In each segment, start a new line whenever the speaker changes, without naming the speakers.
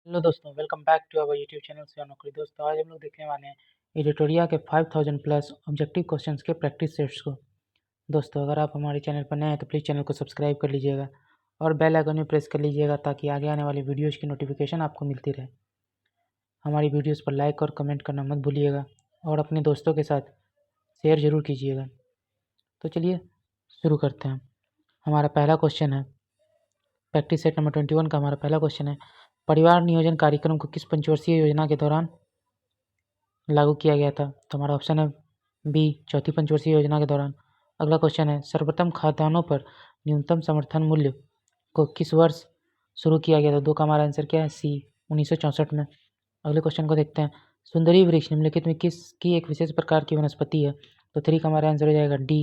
Hello दोस्तों, welcome back to our YouTube channel से नौकरी। दोस्तों, आज हम लोग देखने वाले हैं एडिटोरिया के 5000 प्लस ऑब्जेक्टिव क्वेश्चंस के प्रैक्टिस सेट्स को। दोस्तों, अगर आप हमारे चैनल पर नए हैं तो प्लीज़ चैनल को सब्सक्राइब कर लीजिएगा और बेल आइकन में प्रेस कर लीजिएगा ताकि आगे आने वाली वीडियोज़ की नोटिफिकेशन आपको मिलती रहे। हमारी वीडियोज़ पर लाइक और कमेंट करना मत भूलिएगा और अपने दोस्तों के साथ शेयर ज़रूर कीजिएगा। तो चलिए शुरू करते हैं। हमारा पहला क्वेश्चन है, प्रैक्टिस सेट नंबर 21 का हमारा पहला क्वेश्चन है, परिवार नियोजन कार्यक्रम को किस पंचवर्षीय योजना के दौरान लागू किया गया था? तो हमारा ऑप्शन है बी, चौथी पंचवर्षीय योजना के दौरान। अगला क्वेश्चन है, सर्वप्रथम खाद्यान्नों पर न्यूनतम समर्थन मूल्य को किस वर्ष शुरू किया गया था? दो का हमारा आंसर क्या है? सी, 1964 में। अगले क्वेश्चन को देखते हैं, सुंदरी वृक्ष निम्नलिखित में किसकी एक विशेष प्रकार की वनस्पति है? तो 3 का हमारा आंसर हो जाएगा डी,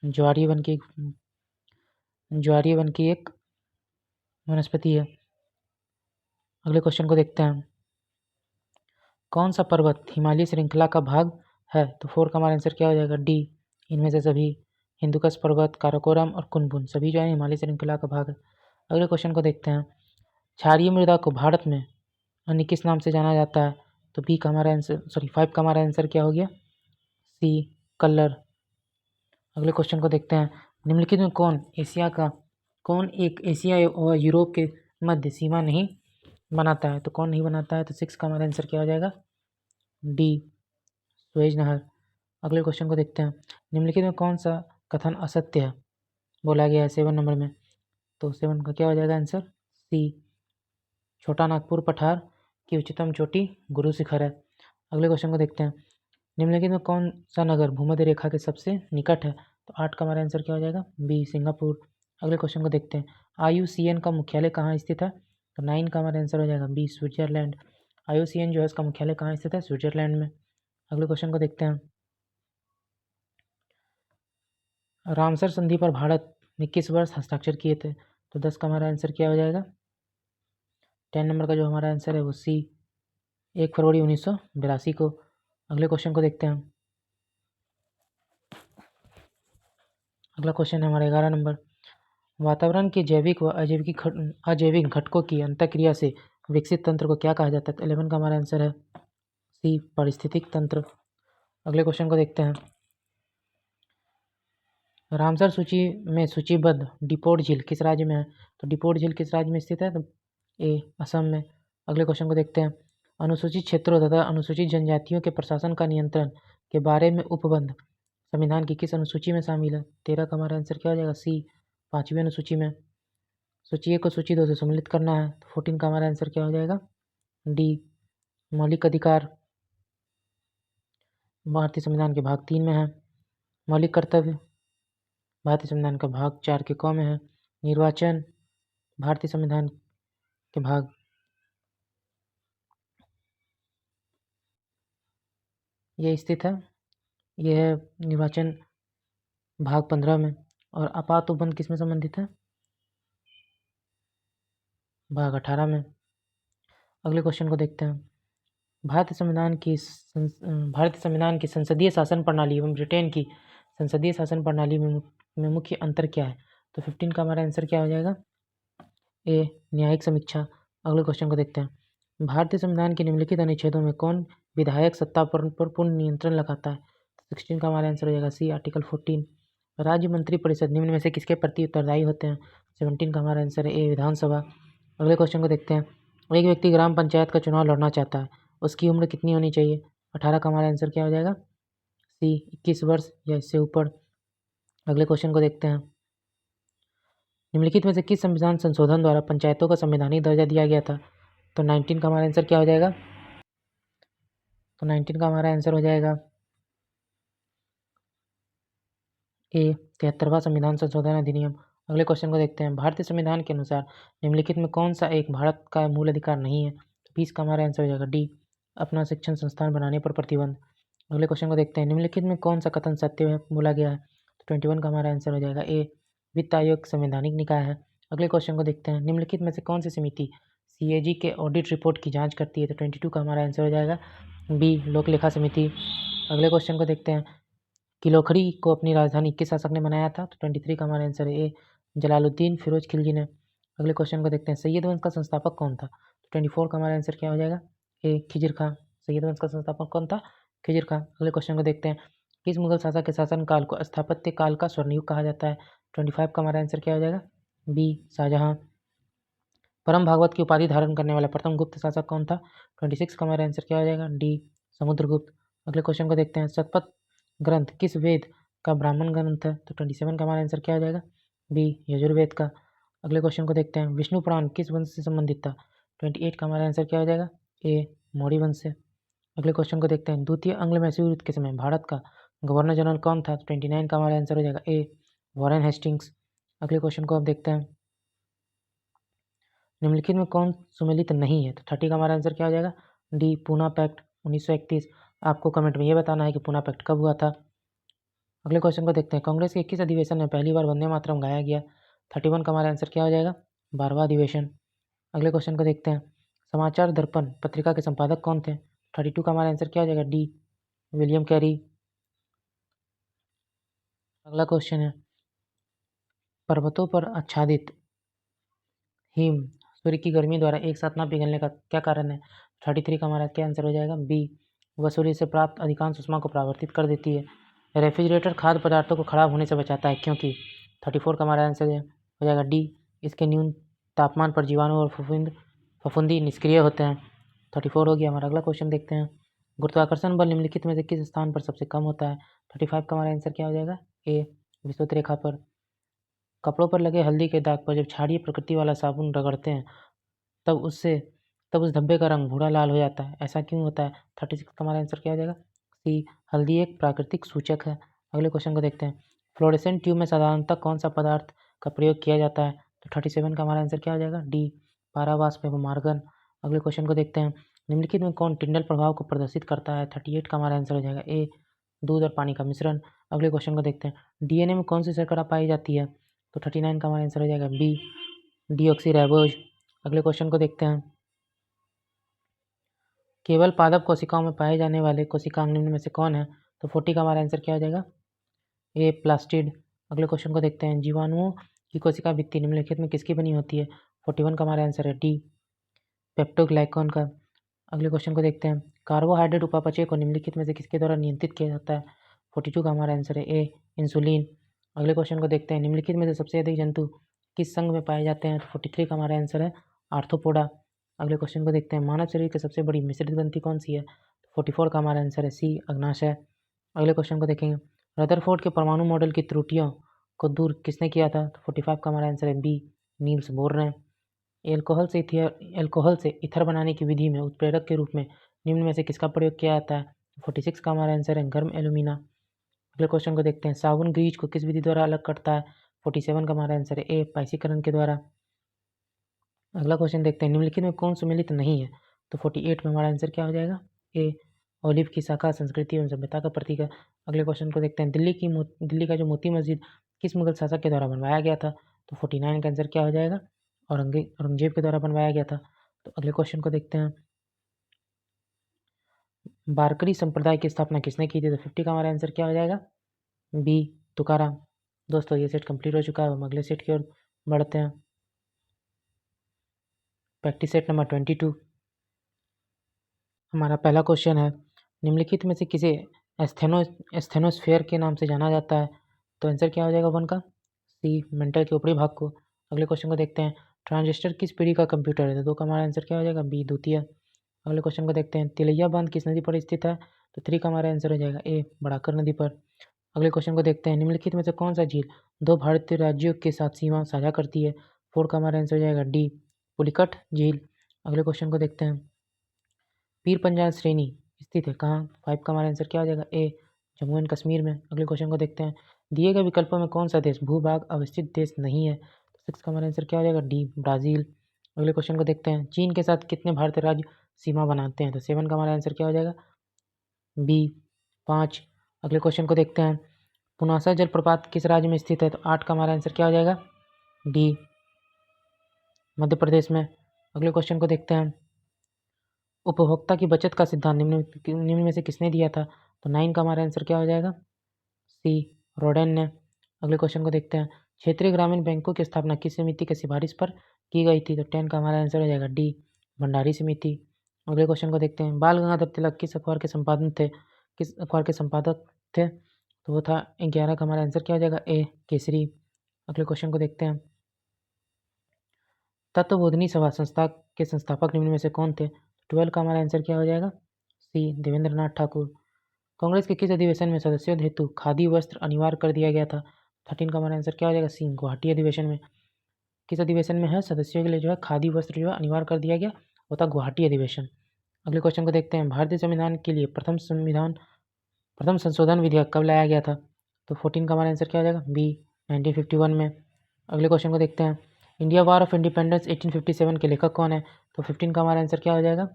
ज्वारीय वन की एक वनस्पति है। अगले क्वेश्चन को देखते हैं, कौन सा पर्वत हिमालय श्रृंखला का भाग है? तो 4 का हमारा आंसर क्या हो जाएगा? डी, इनमें से सभी। हिंदुकुश पर्वत, काराकोरम और कुनलुन सभी जो है हिमालय श्रृंखला का भाग है। अगले क्वेश्चन को देखते हैं, क्षारीय मृदा को भारत में अन्य किस नाम से जाना जाता है? तो 5 का हमारा आंसर क्या हो गया? सी, कलर। अगले क्वेश्चन को देखते हैं, निम्नलिखित में कौन एक एशिया और यूरोप के मध्य सीमा नहीं बनाता है? तो कौन नहीं बनाता है? तो 6 का हमारा आंसर क्या हो जाएगा? डी, सुएज नहर। अगले क्वेश्चन को देखते हैं, निम्नलिखित में कौन सा कथन असत्य है बोला गया है 7 नंबर में? तो 7 का क्या हो जाएगा आंसर? सी, छोटा नागपुर पठार की उच्चतम चोटी गुरु शिखर है। अगले क्वेश्चन को देखते हैं, निम्नलिखित में कौन सा नगर भूमध्य रेखा के सबसे निकट है? तो 8 का हमारा आंसर क्या हो जाएगा? B, Singapore. अगले क्वेश्चन को देखते हैं, IUCN का मुख्यालय कहाँ स्थित है? तो 9 का हमारा आंसर हो जाएगा बी, स्विट्जरलैंड। IUCN जो है उसका मुख्यालय कहाँ स्थित है? स्विट्जरलैंड में। अगले क्वेश्चन को देखते हैं, रामसर संधि पर भारत ने किस वर्ष हस्ताक्षर किए थे? तो 10 का हमारा आंसर क्या हो जाएगा? 10 नंबर का जो हमारा आंसर है वो सी, 1 फरवरी 1982 को। अगले क्वेश्चन को देखते हैं, अगला क्वेश्चन है हमारा 11 नंबर, वातावरण के जैविक व अजैविक घटकों की अंतःक्रिया से विकसित तंत्र को क्या कहा जाता है? तो 11 का हमारा आंसर है सी, पारिस्थितिक तंत्र। अगले क्वेश्चन को देखते हैं, रामसर सूची में सूचीबद्ध डिपोट झील किस राज्य में है? तो डिपोट झील किस राज्य में स्थित है? तो ए, असम में। अगले क्वेश्चन को देखते हैं, अनुसूचित क्षेत्रों तथा अनुसूचित जनजातियों के प्रशासन का नियंत्रण के बारे में उपबंध संविधान की किस अनुसूची में शामिल है? 13 का हमारा आंसर क्या हो जाएगा? सी, 5वीं अनुसूची में। सूची 1 को सूची 2 से सम्मिलित करना है तो 14 का हमारा आंसर क्या हो जाएगा? डी, मौलिक अधिकार भारतीय संविधान के भाग 3 में है। मौलिक कर्तव्य भारतीय संविधान का भाग 4 के क में है। निर्वाचन भारतीय संविधान के भाग ये स्थित है, यह है निर्वाचन भाग 15 में। और आपात उपबंध किस में संबंधित है? भाग 18 में। अगले क्वेश्चन को देखते हैं, भारतीय संविधान की संसदीय शासन प्रणाली एवं ब्रिटेन की संसदीय शासन प्रणाली में मुख्य अंतर क्या है? तो 15 का हमारा आंसर क्या हो जाएगा? ए, न्यायिक समीक्षा। अगले क्वेश्चन को देखते हैं, भारतीय संविधान के निम्नलिखित अनुच्छेदों में कौन विधायक सत्ता पर पूर्ण नियंत्रण लगाता है? 16 का हमारा आंसर हो जाएगा सी, आर्टिकल 14। राज्य मंत्रिपरिषद निम्न में से किसके प्रति उत्तरदायी होते हैं? 17 का हमारा आंसर है ए, विधानसभा। अगले क्वेश्चन को देखते हैं, एक व्यक्ति ग्राम पंचायत का चुनाव लड़ना चाहता है, उसकी उम्र कितनी होनी चाहिए? 18 का हमारा आंसर क्या हो जाएगा? सी, 21 वर्ष या इससे ऊपर। अगले क्वेश्चन को देखते हैं, निम्नलिखित में से किस संविधान संशोधन द्वारा पंचायतों का संवैधानिक दर्जा दिया गया था? तो 19 का हमारा आंसर क्या हो जाएगा? तो 19 का हमारा आंसर हो जाएगा ए, 73वां संविधान संशोधन अधिनियम। अगले क्वेश्चन को देखते हैं, भारतीय संविधान के अनुसार निम्नलिखित में कौन सा एक भारत का मूल अधिकार नहीं है? तो 20 का हमारा आंसर हो जाएगा डी, अपना शिक्षण संस्थान बनाने पर प्रतिबंध। अगले क्वेश्चन को देखते हैं, निम्नलिखित में कौन सा कथन सत्य है बोला गया है? तो 21 का हमारा आंसर हो जाएगा ए, वित्त आयोग संवैधानिक निकाय है। अगले क्वेश्चन को देखते हैं, निम्नलिखित में से कौन सी समिति CAG के ऑडिट रिपोर्ट की जाँच करती है? तो 22 का हमारा आंसर हो जाएगा बी, लोक लेखा समिति। अगले क्वेश्चन को देखते हैं, किलोखड़ी को अपनी राजधानी किस शासक ने बनाया था? तो 23 का हमारा आंसर है ए, जलालुद्दीन फिरोज खिलजी ने। अगले क्वेश्चन को देखते हैं, सैयद वंश का संस्थापक कौन था? 24 का हमारा आंसर क्या हो जाएगा? ए खिजिर खां। सैयद वंश का संस्थापक कौन था? खिजिर खां। अगले क्वेश्चन को देखते हैं, किस मुगल शासक के शासन काल को स्थापत्य काल का स्वर्णयुग कहा जाता है? 25 का हमारा आंसर क्या हो जाएगा? बी शाहजहां। परम भागवत की उपाधि धारण करने वाला प्रथम गुप्त शासक कौन था? 26 का हमारा आंसर क्या हो जाएगा? डी समुद्रगुप्त। अगले क्वेश्चन को देखते हैं, शतपथ ग्रंथ किस वेद का ब्राह्मण ग्रंथ है? तो 27 का हमारा आंसर क्या हो जाएगा? बी यजुर्वेद का। अगले क्वेश्चन को देखते हैं, विष्णु पुराण किस वंश से संबंधित था? 28 का हमारा आंसर क्या हो जाएगा? ए मौर्य वंश से। अगले क्वेश्चन को देखते हैं, द्वितीय आंग्ल मैसूर युद्ध के समय भारत का गवर्नर जनरल कौन था? 29 का हमारा आंसर हो जाएगा ए वॉरेन हेस्टिंग्स। अगले क्वेश्चन को अब देखते हैं, निम्नलिखित में कौन सुमेलित नहीं है? तो 30 का हमारा आंसर क्या हो जाएगा? D Poona pact 1931। आपको कमेंट में ये बताना है कि पूना पैक्ट कब हुआ था। अगले क्वेश्चन को देखते हैं, कांग्रेस के किस अधिवेशन में पहली बार वंदे मातरम गाया गया? 31 का हमारा आंसर क्या हो जाएगा? 12वां अधिवेशन। अगले क्वेश्चन को देखते हैं, समाचार दर्पण पत्रिका के संपादक कौन थे? 32 का हमारा आंसर क्या हो जाएगा? D William Carey. अगला क्वेश्चन है, पर्वतों पर आच्छादित हिम सूर्य की गर्मी द्वारा एक साथ न पिघलने का क्या कारण है? 33 का हमारा क्या आंसर हो जाएगा? बी वह सूर्य से प्राप्त अधिकांश ऊष्मा को परावर्तित कर देती है। रेफ्रिजरेटर खाद्य पदार्थों को खराब होने से बचाता है क्योंकि 34 का हमारा आंसर हो जाएगा डी इसके न्यून तापमान पर जीवाणु और फफूंदी निष्क्रिय होते हैं। 34 हो गया हमारा। अगला क्वेश्चन देखते हैं, गुरुत्वाकर्षण बल निम्नलिखित में से किस स्थान पर सबसे कम होता है? 35 का हमारा आंसर क्या हो जाएगा? ए विषुवत रेखा पर। कपड़ों पर लगे हल्दी के दाग पर जब क्षारीय प्रकृति वाला साबुन रगड़ते हैं तब उस धब्बे का रंग भूरा लाल हो जाता है, ऐसा क्यों होता है? 36 का हमारा आंसर क्या हो जाएगा? सी हल्दी एक प्राकृतिक सूचक है। अगले क्वेश्चन को देखते हैं, फ्लोरेसेंट ट्यूब में साधारणतः कौन सा पदार्थ का प्रयोग किया जाता है? तो 37 का हमारा आंसर क्या हो जाएगा? डी पारावाष्प एवं मार्गन। अगले क्वेश्चन को देखते हैं, निम्नलिखित में कौन टिंडल प्रभाव को प्रदर्शित करता है? 38 का हमारा आंसर हो जाएगा ए दूध और पानी का मिश्रण। अगले क्वेश्चन को देखते हैं, डीएनए में कौन सी शर्करा पाई जाती है? तो 39 का हमारा आंसर हो जाएगा बी डीऑक्सीराइबोज। अगले क्वेश्चन को देखते हैं, केवल पादप कोशिकाओं में पाए जाने वाले कोशिकांग निम्न में से कौन है? तो 40 का हमारा आंसर क्या हो जाएगा? ए प्लास्टिड। अगले क्वेश्चन को देखते हैं, जीवाणुओं की कोशिका भित्ति निम्नलिखित में किसकी बनी होती है? 41 का हमारा आंसर है डी पेप्टोग्लाइकॉन का। अगले क्वेश्चन को देखते हैं, कार्बोहाइड्रेट उपापचय को निम्नलिखित में से किसके द्वारा नियंत्रित किया जाता है? 42 का हमारा आंसर है ए इंसुलिन। अगले क्वेश्चन को देखते हैं, निम्नलिखित में से सबसे अधिक जंतु किस संघ में पाए जाते हैं? तो 43 का हमारा आंसर है आर्थ्रोपोडा। अगले क्वेश्चन को देखते हैं, मानव शरीर की सबसे बड़ी मिश्रित ग्रंथि कौन सी है? 44 का हमारा आंसर है सी अग्नाशय। अगले क्वेश्चन को देखेंगे, रदरफोर्ड के परमाणु मॉडल की त्रुटियों को दूर किसने किया था? तो 45 का हमारा आंसर है बी नील्स बोर ने। एल्कोहल से ईथर बनाने की विधि में उत्प्रेरक के रूप में निम्न में से किसका प्रयोग किया जाता है? 46 का हमारा आंसर है गर्म एल्यूमिना। अगले क्वेश्चन को देखते हैं, साबुन ग्रीज को किस विधि द्वारा अलग करता है? 47 का हमारा आंसर है ए पाइसीकरण के द्वारा। अगला क्वेश्चन देखते हैं, निम्नलिखित में कौन सुमेलित नहीं है? तो 48 में हमारा आंसर क्या हो जाएगा? ए ओलिव की शाखा संस्कृति एवं सभ्यता का प्रतीक है। अगले क्वेश्चन को देखते हैं, दिल्ली का जो मोती मस्जिद किस मुगल शासक के द्वारा बनवाया गया था? तो 49 का आंसर क्या हो जाएगा? औरंगजेब के द्वारा बनवाया गया था। तो अगले क्वेश्चन को देखते हैं, वारकरी संप्रदाय की स्थापना किसने की थी? तो 50 का हमारा आंसर क्या हो जाएगा? बी तुकाराम। दोस्तों ये सेट कंप्लीट हो चुका है, हम अगले सेट की ओर बढ़ते हैं। Practice set number 22। हमारा पहला क्वेश्चन है, निम्नलिखित में से किसे एस्थेनोस्फेयर के नाम से जाना जाता है? तो आंसर क्या हो जाएगा 1 का? सी मेंटल के ऊपरी भाग को। अगले क्वेश्चन को देखते हैं, ट्रांजिस्टर किस पीढ़ी का कंप्यूटर है? तो 2 का हमारा आंसर क्या हो जाएगा? बी द्वितीय। अगले क्वेश्चन को देखते हैं, तिलैया बांध किस नदी पर स्थित है? तो 3 का हमारा आंसर हो जाएगा ए बड़ाकर नदी पर। अगले क्वेश्चन को देखते हैं, निम्नलिखित में से कौन सा झील 2 भारतीय राज्यों के साथ सीमा साझा करती है? 4 का हमारा आंसर हो जाएगा डी पुलिकट झील। अगले क्वेश्चन को देखते हैं, पीर पंजाल श्रेणी स्थित है कहाँ? 5 का हमारा आंसर क्या हो जाएगा? ए जम्मू एंड कश्मीर में। अगले क्वेश्चन को देखते हैं, दिए गए विकल्पों में कौन सा देश भूभाग अवस्थित देश नहीं है? 6 का हमारा आंसर क्या हो जाएगा? D Brazil. अगले क्वेश्चन को देखते हैं, चीन के साथ कितने भारतीय राज्य सीमा बनाते हैं? तो 7 का हमारा आंसर क्या हो जाएगा? बी 5। अगले क्वेश्चन को देखते हैं, पुनासा जलप्रपात किस राज्य में स्थित है? तो 8 का हमारा आंसर क्या हो जाएगा? डी मध्य प्रदेश में। अगले क्वेश्चन को देखते हैं, उपभोक्ता की बचत का सिद्धांत निम्न में से किसने दिया था? तो 9 का हमारा आंसर क्या हो जाएगा? सी रोडेन ने। अगले क्वेश्चन को देखते हैं, क्षेत्रीय ग्रामीण बैंकों की स्थापना किस समिति की सिफारिश पर की गई थी? तो 10 का हमारा आंसर हो जाएगा डी भंडारी समिति। अगले क्वेश्चन को देखते हैं, बाल गंगाधर तिलक किस अखबार के संपादक थे? तो वो था 11 का हमारा आंसर क्या हो जाएगा? ए केसरी। अगले क्वेश्चन को देखते हैं, तत्वबोधिनी सभा संस्था के संस्थापक निम्न में से कौन थे? 12 का हमारा आंसर क्या हो जाएगा? सी देवेंद्र नाथ ठाकुर। कांग्रेस के किस अधिवेशन में सदस्यों हेतु खादी वस्त्र अनिवार्य कर दिया गया था? 13 का हमारा आंसर क्या हो जाएगा? सी गुवाहाटी अधिवेशन में। किस अधिवेशन में है सदस्यों के लिए जो है खादी वस्त्र जो है अनिवार्य कर दिया गया? वो था गुवाहाटी अधिवेशन। अगले क्वेश्चन को देखते हैं, भारतीय संविधान के लिए प्रथम संशोधन विधेयक कब लाया गया था? तो 14 का हमारा आंसर क्या हो जाएगा? बी 1951 में। अगले क्वेश्चन को देखते हैं, इंडिया वॉर ऑफ इंडिपेंडेंस 1857 के लेखक कौन है? तो 15 का हमारा आंसर क्या हो जाएगा?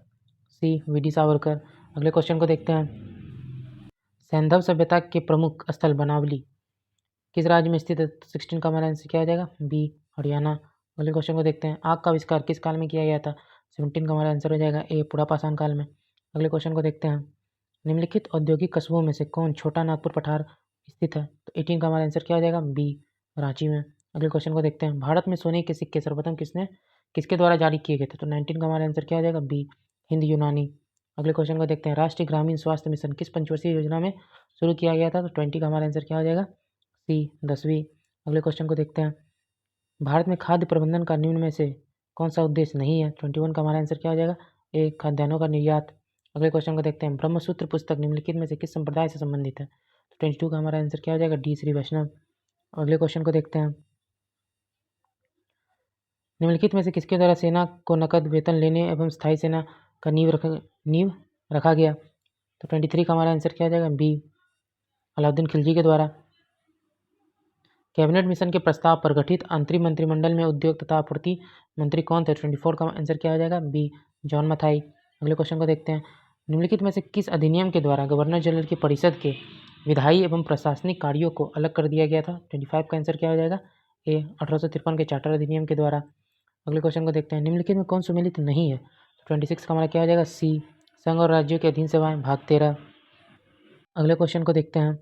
सी वी.डी. सावरकर। अगले क्वेश्चन को देखते हैं, सैंधव सभ्यता के प्रमुख स्थल बनावली किस राज्य में स्थित है? 16 का हमारा आंसर क्या हो जाएगा? बी हरियाणा। अगले क्वेश्चन को देखते हैं, आग का आविष्कार किस काल में किया गया था? 17 का हमारा आंसर हो जाएगा ए पुरापाषाण काल में। अगले क्वेश्चन को देखते हैं, निम्नलिखित औद्योगिक कस्बों में से कौन छोटा नागपुर पठार स्थित है? तो 18 का हमारा आंसर क्या हो जाएगा? बी रांची में। अगले क्वेश्चन को देखते हैं, भारत में सोने के सिक्के सर्वप्रथम किसके द्वारा जारी किए गए थे? तो 19 का हमारा आंसर क्या हो जाएगा? बी हिंद यूनानी। अगले क्वेश्चन को देखते हैं, राष्ट्रीय ग्रामीण स्वास्थ्य मिशन किस पंचवर्षीय योजना में शुरू किया गया था? तो 20 का हमारा आंसर क्या हो जाएगा? सी 10वीं। अगले क्वेश्चन को देखते हैं, भारत में खाद्य प्रबंधन का निम्न में से कौन सा उद्देश्य नहीं है? 21 का हमारा आंसर क्या हो जाएगा? ए खाद्यान्नों का निर्यात। अगले क्वेश्चन को देखते हैं, ब्रह्मसूत्र पुस्तक निम्नलिखित में से किस संप्रदाय से संबंधित है? तो 22 का हमारा आंसर क्या हो जाएगा? डी श्री वैष्णव। अगले क्वेश्चन को देखते हैं, निम्नलिखित में से किसके द्वारा सेना को नकद वेतन लेने एवं स्थायी सेना का नींव रखा गया? तो 23 का हमारा आंसर क्या हो जाएगा? बी अलाउद्दीन खिलजी के द्वारा। कैबिनेट मिशन के प्रस्ताव पर गठित अंतरिम मंत्रिमंडल में उद्योग तथा आपूर्ति मंत्री कौन थे? 24 का आंसर क्या हो जाएगा? बी जॉन मथाई। अगले क्वेश्चन को देखते हैं, निम्नलिखित में से किस अधिनियम के द्वारा गवर्नर जनरल की परिषद के विधायी एवं प्रशासनिक कार्यों को अलग कर दिया गया था? 25 का आंसर क्या हो जाएगा? ए 1853 के चार्टर अधिनियम के द्वारा। अगले क्वेश्चन को देखते हैं, निम्नलिखित में कौन सुमेलित नहीं है? 26 का हमारा क्या हो जाएगा? सी संघ और राज्यों के अधीन सेवाएं भाग 13। अगले क्वेश्चन को देखते हैं,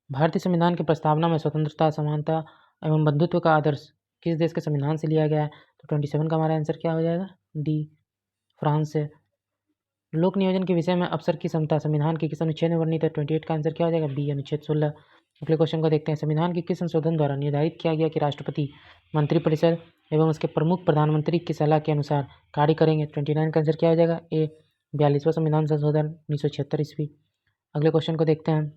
भारतीय संविधान की प्रस्तावना में स्वतंत्रता समानता एवं बंधुत्व का आदर्श किस देश के संविधान से लिया गया है? तो 27 का हमारा आंसर क्या हो जाएगा? डी फ्रांस से। लोक नियोजन के विषय में अफसर की क्षमता संविधान के किस अनुच्छेद में वर्णित है? 28 का आंसर क्या हो जाएगा? बी अनुच्छेद 16। अगले क्वेश्चन को देखते हैं, संविधान के किस संशोधन द्वारा निर्धारित किया गया कि राष्ट्रपति मंत्रिपरिषद एवं उसके प्रमुख प्रधानमंत्री की सलाह के अनुसार कार्य करेंगे? 29 का आंसर क्या हो जाएगा? ए 42वां संविधान संशोधन 1976 ईस्वी। अगले क्वेश्चन को देखते हैं,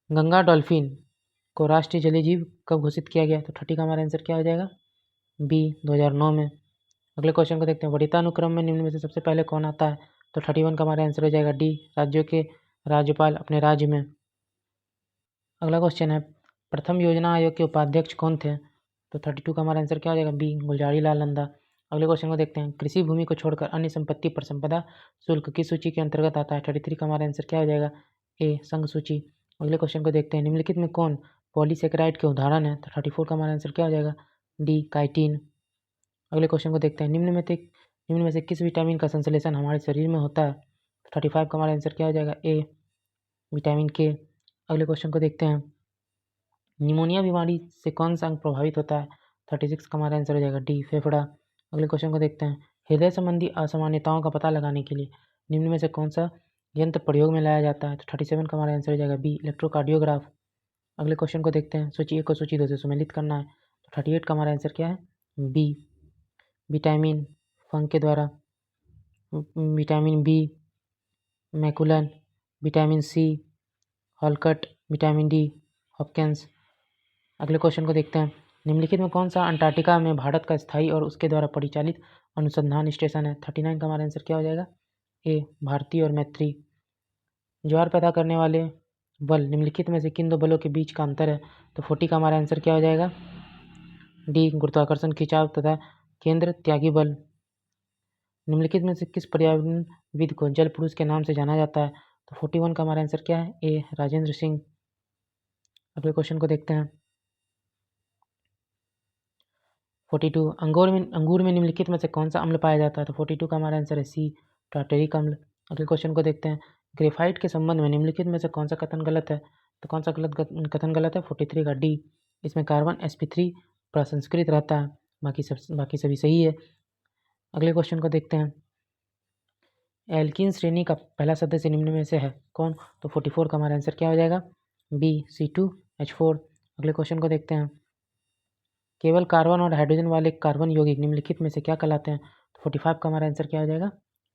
गंगा डॉल्फिन को राष्ट्रीय जलीय जीव कब घोषित किया गया? तो 30 का हमारा आंसर क्या हो जाएगा? बी 2009 में। अगले क्वेश्चन को देखते हैं, वरीयता अनुक्रम में निम्न में से सबसे पहले कौन आता है? तो 31 का हमारा आंसर हो जाएगा डी राज्यों के राज्यपाल अपने राज्य में। अगला क्वेश्चन है, प्रथम योजना आयोग के उपाध्यक्ष कौन थे? तो 32 का हमारा आंसर क्या हो जाएगा? बी गुलजारी लाल नंदा। अगले क्वेश्चन को देखते हैं, कृषि भूमि को छोड़कर अन्य संपत्ति पर संपदा शुल्क किस सूची के अंतर्गत आता है? 33 का हमारा आंसर क्या हो जाएगा? ए संघ सूची। अगले क्वेश्चन को देखते हैं, निम्नलिखित में कौन पॉलीसेकेराइड के उदाहरण है? तो 34 का हमारा आंसर क्या हो जाएगा? D chitin. अगले क्वेश्चन को देखते हैं, निम्न में से किस विटामिन का संश्लेषण हमारे शरीर में होता है? तो 35 का हमारा आंसर क्या हो जाएगा? ए विटामिन के। अगले क्वेश्चन को देखते हैं, निमोनिया बीमारी से कौन सा अंग प्रभावित होता है? 36 का हमारा आंसर हो जाएगा डी फेफड़ा। अगले क्वेश्चन को देखते हैं, हृदय संबंधी असामान्यताओं का पता लगाने के लिए निम्न में से कौन सा यंत्र प्रयोग में लाया जाता है? तो 37 का हमारा आंसर हो जाएगा बी इलेक्ट्रोकार्डियोग्राफ। अगले क्वेश्चन को देखते हैं, सूची 1 को सूची 2 से सुमेलित करना है। तो 38 का हमारा आंसर क्या है? बी विटामिन फंग के द्वारा। Vitamin B McCollum, vitamin C हॉलकट, विटामिन डी हॉपकिंस। अगले क्वेश्चन को देखते हैं, निम्नलिखित में कौन सा अंटार्कटिका में भारत का स्थायी और उसके द्वारा परिचालित अनुसंधान स्टेशन है? 39 का हमारा आंसर क्या हो जाएगा? ए भारती और मैत्री। ज्वार पैदा करने वाले बल निम्नलिखित में से किन दो बलों के बीच का अंतर है? तो 40 का हमारा आंसर क्या हो जाएगा? डी गुरुत्वाकर्षण खिंचाव तथा केंद्र त्यागी बल। निम्नलिखित में से किस पर्यावरणविद को जल पुरुष के नाम से जाना जाता है? तो 41 का हमारा आंसर क्या है? ए राजेंद्र सिंह। अगले क्वेश्चन को देखते हैं, 42 अंगूर में निम्नलिखित में से कौन सा अम्ल पाया जाता है? तो 42 का हमारा आंसर है सी टार्टेरिक अम्ल। अगले क्वेश्चन को देखते हैं, ग्रेफाइट के संबंध में निम्नलिखित में से कौन सा कथन गलत है? तो कौन सा कथन गलत है? 43 का डी। इसमें कार्बन sp3 प्रसंस्कृत रहता है, बाकी सभी सही है। अगले क्वेश्चन को देखते हैं। एल्कीन श्रेणी का पहला सदस्य निम्न में से है कौन? तो 44 का हमारा आंसर क्या हो जाएगा? B C2H4। अगले क्वेश्चन को देखते हैं। केवल कार्बन और हाइड्रोजन वाले कार्बन यौगिक निम्नलिखित में से क्या कहलाते हैं? तो 45 का हमारा आंसर क्या हो जाएगा?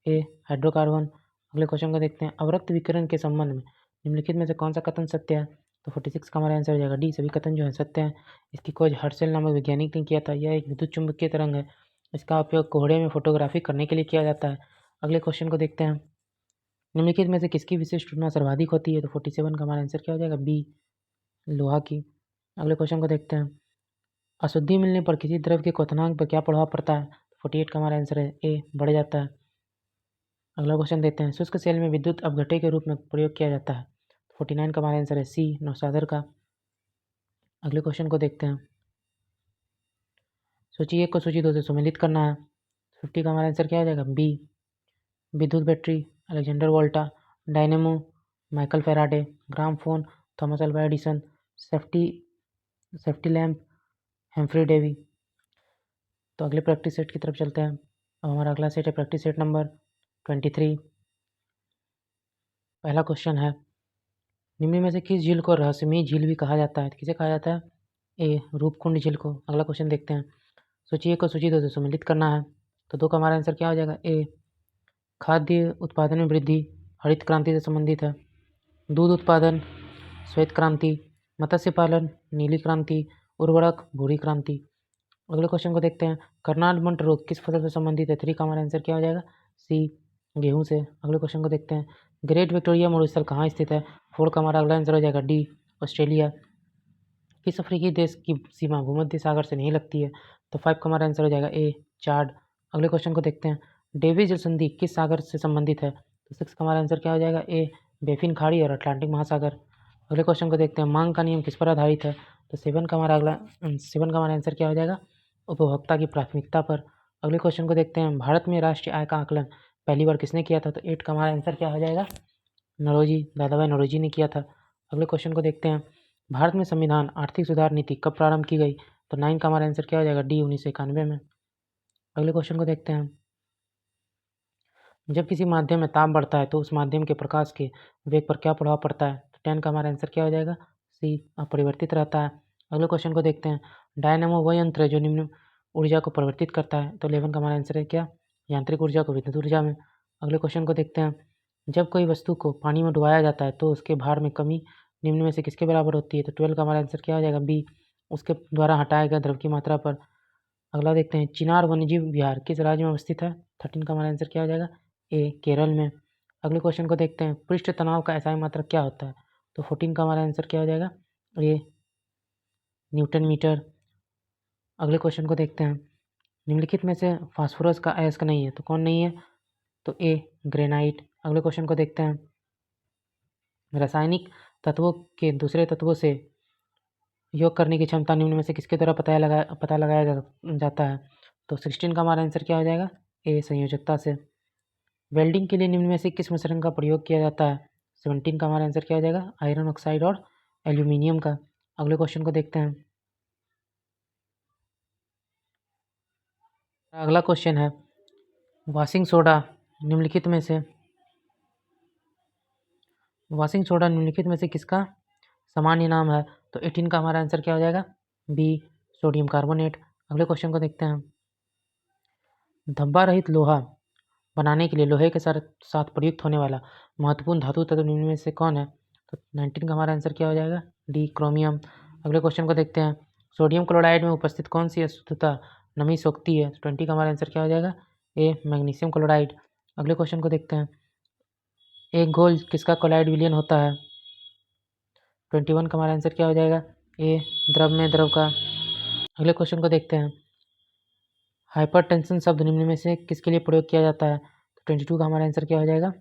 ए हाइड्रोकार्बन। अगले क्वेश्चन को देखते हैं। अवरक्त विकिरण के संबंध में निम्नलिखित में से कौन सा कथन सत्य है? तो 46 का हमारा आंसर हो जाएगा डी, सभी कथन जो है सत्य हैं। इसकी खोज हर्शेल नामक वैज्ञानिक ने किया था। यह एक विद्युत चुंबकीय तरंग है। इसका उपयोग कोहरे में फोटोग्राफी करने के लिए किया जाता है। अगले क्वेश्चन को देखते हैं। निम्नलिखित में से किसकी विशिष्ट ऊष्मा सर्वाधिक होती है? तो 47 का हमारा आंसर क्या हो जाएगा? बी लोहा की। अगले क्वेश्चन को देखते हैं। अशुद्धि मिलने पर किसी द्रव के क्वथनांक पर क्या प्रभाव पड़ता है? 48 का हमारा आंसर है ए, बढ़ जाता है। अगला क्वेश्चन देखते हैं। शुष्क सेल में विद्युत अपघट्य के रूप में प्रयोग किया जाता है। 49 का हमारा आंसर है सी, नौशादर का। अगले क्वेश्चन को देखते हैं। सूची 1 को सूची 2 से सम्मिलित करना है। 50 का हमारा आंसर क्या हो जाएगा? बी विद्युत battery, Alexander Volta. Dynamo, Michael Faraday. Gramophone, Thomas Alva Edison. Safety lamp, Humphry Davy. तो अगले प्रैक्टिस सेट की तरफ चलते हैं। अब हमारा अगला सेट है प्रैक्टिस सेट नंबर 23। पहला क्वेश्चन है। निम्न में से किस झील को रहस्यमयी झील भी कहा जाता है? किसे कहा जाता है? ए रूपकुंड झील को। अगला क्वेश्चन देखते हैं। सूची 1 को सूची 2 से सम्मिलित करना है। तो 2 का हमारा आंसर क्या हो जाएगा? ए खाद्य उत्पादन में वृद्धि, हरित क्रांति से संबंधित है। दूध उत्पादन, श्वेत क्रांति। मत्स्य पालन, नीली क्रांति। उर्वरक, भूरी क्रांति। अगले क्वेश्चन को देखते हैं। करनाल मंट रोग किस फसल से संबंधित है? 3 का हमारा आंसर क्या हो जाएगा? सी गेहूं से। अगले क्वेश्चन को देखते हैं। ग्रेट विक्टोरिया मरुस्थल कहाँ स्थित है? 4 का हमारा अगला आंसर हो जाएगा डी, ऑस्ट्रेलिया। किस अफ्रीकी देश की सीमा भूमध्य सागर से नहीं लगती है? तो 5 का हमारा आंसर हो जाएगा ए, चाड। अगले क्वेश्चन को देखते हैं। डेविस जल संधि किस सागर से संबंधित है? तो 6 का हमारा आंसर क्या हो जाएगा? ए बेफिन खाड़ी और अटलांटिक महासागर। अगले क्वेश्चन को देखते हैं। मांग का नियम किस पर आधारित है? तो 7 का हमारा आंसर क्या हो जाएगा? उपभोक्ता की प्राथमिकता पर। अगले क्वेश्चन को देखते हैं। भारत में राष्ट्रीय आय का आकलन पहली बार किसने किया था? तो 8 का हमारा आंसर क्या हो जाएगा? नौरोजी, दादाभाई नौरोजी ने किया था। अगले क्वेश्चन को देखते हैं। भारत में संविधान आर्थिक सुधार नीति कब प्रारंभ की गई? तो 9 का हमारा आंसर क्या हो जाएगा? डी, 1991 में। अगले क्वेश्चन को देखते हैं। जब किसी माध्यम में ताप बढ़ता है तो उस माध्यम के प्रकाश के वेग पर क्या प्रभाव पड़ता है? तो 10 का हमारा आंसर क्या हो जाएगा? सी, अपरिवर्तित रहता है। अगले क्वेश्चन को देखते हैं। डायनामो वह यंत्र है जो निम्न ऊर्जा को परिवर्तित करता है। तो 11 का हमारा आंसर है क्या? यांत्रिक ऊर्जा को विद्युत ऊर्जा में। अगले क्वेश्चन को देखते हैं। जब कोई वस्तु को पानी में डुबाया जाता है तो उसके भार में कमी निम्न में से किसके बराबर होती है? तो 12 का हमारा आंसर क्या हो जाएगा? बी, उसके द्वारा हटाए गए द्रव की मात्रा पर। अगला देखते हैं। चिनार वन्यजीव विहार किस राज्य में अवस्थित है? 13 का हमारा आंसर क्या हो जाएगा? ए, केरल में। अगले क्वेश्चन को देखते हैं। पृष्ठ तनाव का एसआई मात्रक क्या होता है? तो 14 का हमारा आंसर क्या हो जाएगा? ए, न्यूटन मीटर। अगले क्वेश्चन को देखते हैं। निम्नलिखित में से फास्फोरस का अयस्क नहीं है, तो कौन नहीं है? तो ए, ग्रेनाइट। अगले क्वेश्चन को देखते हैं। रासायनिक तत्वों के दूसरे तत्वों से योग करने की क्षमता निम्न में से किसके द्वारा पता लगाया जाता है? तो 16 का हमारा आंसर क्या हो जाएगा? ए, संयोजकता से। वेल्डिंग के लिए निम्न में से किस मिश्रण का प्रयोग किया जाता है? 17 का हमारा आंसर क्या हो जाएगा? आयरन ऑक्साइड और एल्यूमिनियम का। अगले क्वेश्चन को देखते हैं। अगला क्वेश्चन है। वॉशिंग सोडा निम्नलिखित में से किसका सामान्य नाम है? तो 18 का हमारा आंसर क्या हो जाएगा? B, sodium carbonate. अगले क्वेश्चन को देखते हैं। धब्बा रहित लोहा बनाने के लिए लोहे के साथ प्रयुक्त होने वाला महत्वपूर्ण धातु तत्व निम्न में से कौन है? तो 19 का हमारा आंसर क्या हो जाएगा? D, chromium. अगले क्वेश्चन को देखते हैं। सोडियम क्लोराइड में उपस्थित कौन सी अशुद्धता नमी सोखती है? 20 का हमारा आंसर क्या हो जाएगा? ए, मैग्नीशियम क्लोराइड। अगले क्वेश्चन को देखते हैं। एक घोल किसका क्लोराइड विलयन होता है? 21 का हमारा आंसर क्या हो जाएगा? ए, द्रव में द्रव का। अगले क्वेश्चन को देखते हैं। हाइपरटेंशन शब्द निम्न में से किसके लिए प्रयोग किया जाता है? तो 22 का हमारा आंसर क्या हो जाएगा?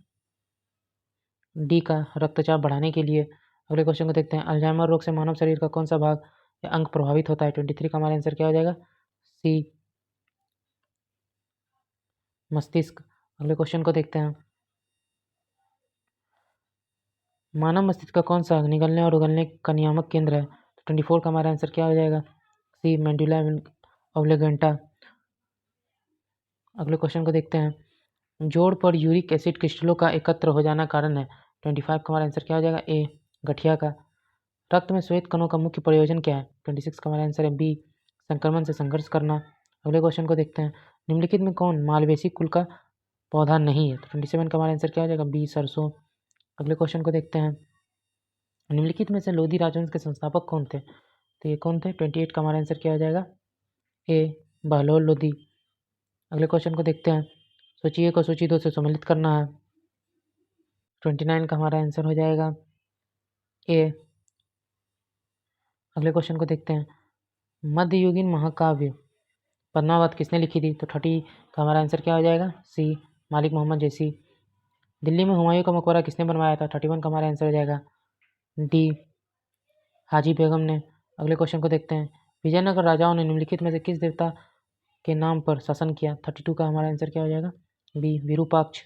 डी का, रक्तचाप बढ़ाने के लिए। अगले क्वेश्चन को देखते हैं। अल्जाइमर रोग से मानव शरीर का कौन सा भाग या अंग प्रभावित होता है? 23 का हमारा आंसर क्या हो जाएगा? सी, मस्तिष्क। अगले क्वेश्चन को देखते हैं। मानव मस्तिष्क का कौन सा अंग निगलने और उगलने का नियामक केंद्र है? तो 24 का हमारा आंसर क्या हो जाएगा? सी, मेडुला ऑब्लिंगेटा। अगले क्वेश्चन को देखते हैं। जोड़ पर यूरिक एसिड क्रिस्टलों का एकत्र हो जाना कारण है। 25 का हमारा आंसर क्या हो जाएगा? ए गठिया का। रक्त में श्वेत कणों का मुख्य प्रयोजन क्या है? 26 का हमारा आंसर है बी संक्रमण से संघर्ष करना। अगले क्वेश्चन को देखते हैं। निम्नलिखित में कौन मालवेसी कुल का पौधा नहीं है? तो 27 का हमारा आंसर क्या हो जाएगा? बी सरसों। अगले क्वेश्चन को देखते हैं। निम्नलिखित में से लोधी राजवंश के संस्थापक कौन थे? तो ये कौन थे? 28 का हमारा आंसर क्या हो जाएगा? ए बहलोल लोधी। अगले क्वेश्चन को देखते हैं। सूची को सूची 2 से सम्मिलित करना है। 29 का हमारा आंसर हो जाएगा ए। अगले क्वेश्चन को देखते हैं। मध्ययुगीन महाकाव्य पद्मावत किसने लिखी थी? तो 30 का हमारा आंसर क्या हो जाएगा? सी मालिक मोहम्मद जैसी। दिल्ली में हुमायूं का मकबरा किसने बनवाया था? 31 का हमारा आंसर हो जाएगा डी हाजी बेगम ने। अगले क्वेश्चन को देखते हैं। विजयनगर राजाओं ने निम्नलिखित में से किस देवता के नाम पर शासन किया? 32 का हमारा आंसर क्या हो जाएगा? बी विरूपाक्ष।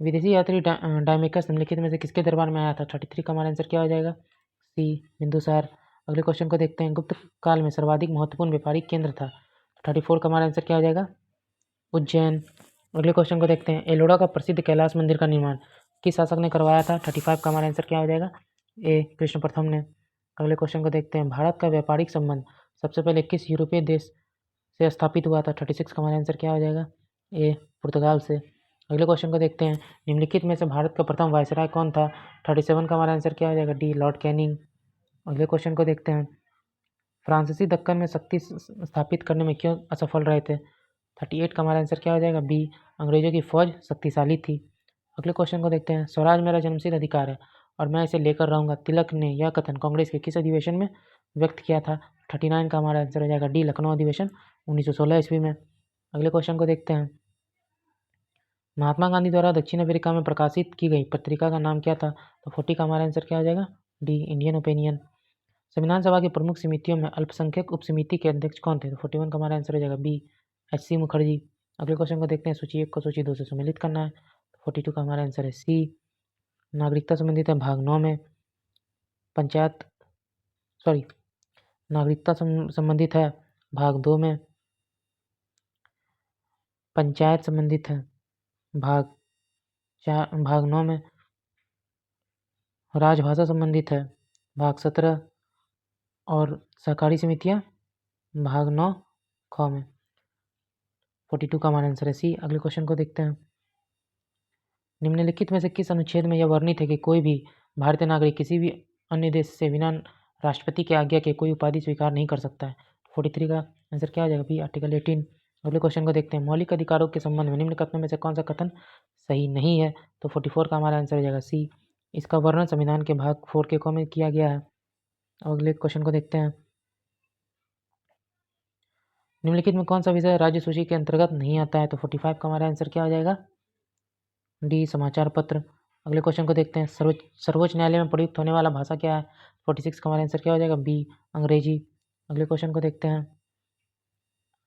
विदेशी यात्री डायमेकस निम्नलिखित में से किसके दरबार में आया था? 33 का हमारा आंसर क्या हो जाएगा? सी बिंदुसार। अगले क्वेश्चन को देखते हैं। गुप्त काल में सर्वाधिक महत्वपूर्ण व्यापारिक केंद्र था। 34 का हमारा आंसर क्या हो जाएगा? उज्जैन। अगले क्वेश्चन को देखते हैं। एलोरा का प्रसिद्ध कैलाश मंदिर का निर्माण किस शासक ने करवाया था? 35 का हमारा आंसर क्या हो जाएगा? ए कृष्ण प्रथम ने। अगले क्वेश्चन को देखते हैं। भारत का व्यापारिक संबंध सबसे पहले किस यूरोपीय देश से स्थापित हुआ था? 36 का हमारा आंसर क्या हो जाएगा? ए पुर्तगाल से। अगले क्वेश्चन को देखते हैं। निम्नलिखित में से भारत का प्रथम वायसराय कौन था? 37 का हमारा आंसर क्या हो जाएगा? D Lord Canning. अगले क्वेश्चन को देखते हैं। फ्रांसीसी दक्कन में शक्ति स्थापित करने में क्यों असफल रहे थे? 38 का हमारा आंसर क्या हो जाएगा? बी अंग्रेजों की फौज शक्तिशाली थी। अगले क्वेश्चन को देखते हैं। स्वराज मेरा जन्मसिद्ध अधिकार है और मैं इसे लेकर रहूंगा, तिलक ने यह कथन कांग्रेस के किस अधिवेशन में व्यक्त किया था? 39 का हमारा आंसर हो जाएगा डी लखनऊ अधिवेशन 1916 ईस्वी में। अगले क्वेश्चन को देखते हैं। महात्मा गांधी द्वारा दक्षिण अफ्रीका में प्रकाशित की गई पत्रिका का नाम क्या था? तो 40 का हमारा आंसर क्या हो जाएगा? D Indian opinion. संविधान सभा की प्रमुख समितियों में अल्पसंख्यक उप समिति के अध्यक्ष कौन थे? तो 41 का हमारा आंसर हो जाएगा बी एच.सी. मुखर्जी। अगले क्वेश्चन को देखते हैं। सूची 1 को सूची 2 से सम्मिलित करना है। 42 का हमारा आंसर है सी नागरिकता संबंधित है भाग 9 में। नागरिकता संबंधित है भाग 2 में। पंचायत संबंधित है भाग 9 में। राजभाषा संबंधित है भाग 17 और सहकारी समितियां भाग 9 ख में। 42 का हमारा आंसर है सी। अगले क्वेश्चन को देखते हैं। निम्नलिखित में से किस अनुच्छेद में यह वर्णित है कि कोई भी भारतीय नागरिक किसी भी अन्य देश से बिना राष्ट्रपति की आज्ञा के कोई उपाधि स्वीकार नहीं कर सकता है? 43 का आंसर क्या आ जाएगा? B article 18। अगले क्वेश्चन को देखते हैं। मौलिक अधिकारों के संबंध में निम्न कथनों में से कौन सा कथन सही नहीं है? तो 44 का हमारा आंसर हो जाएगा सी। इसका वर्णन संविधान के भाग 4 के क में किया गया है। अगले क्वेश्चन को देखते हैं। निम्नलिखित में कौन सा विषय राज्य सूची के अंतर्गत नहीं आता है? तो 45 का हमारा आंसर क्या हो जाएगा? डी समाचार पत्र। अगले क्वेश्चन को देखते हैं। सर्वोच्च न्यायालय में प्रयुक्त होने वाला भाषा क्या है? 46 का हमारा आंसर क्या हो जाएगा? बी अंग्रेजी। अगले क्वेश्चन को देखते हैं।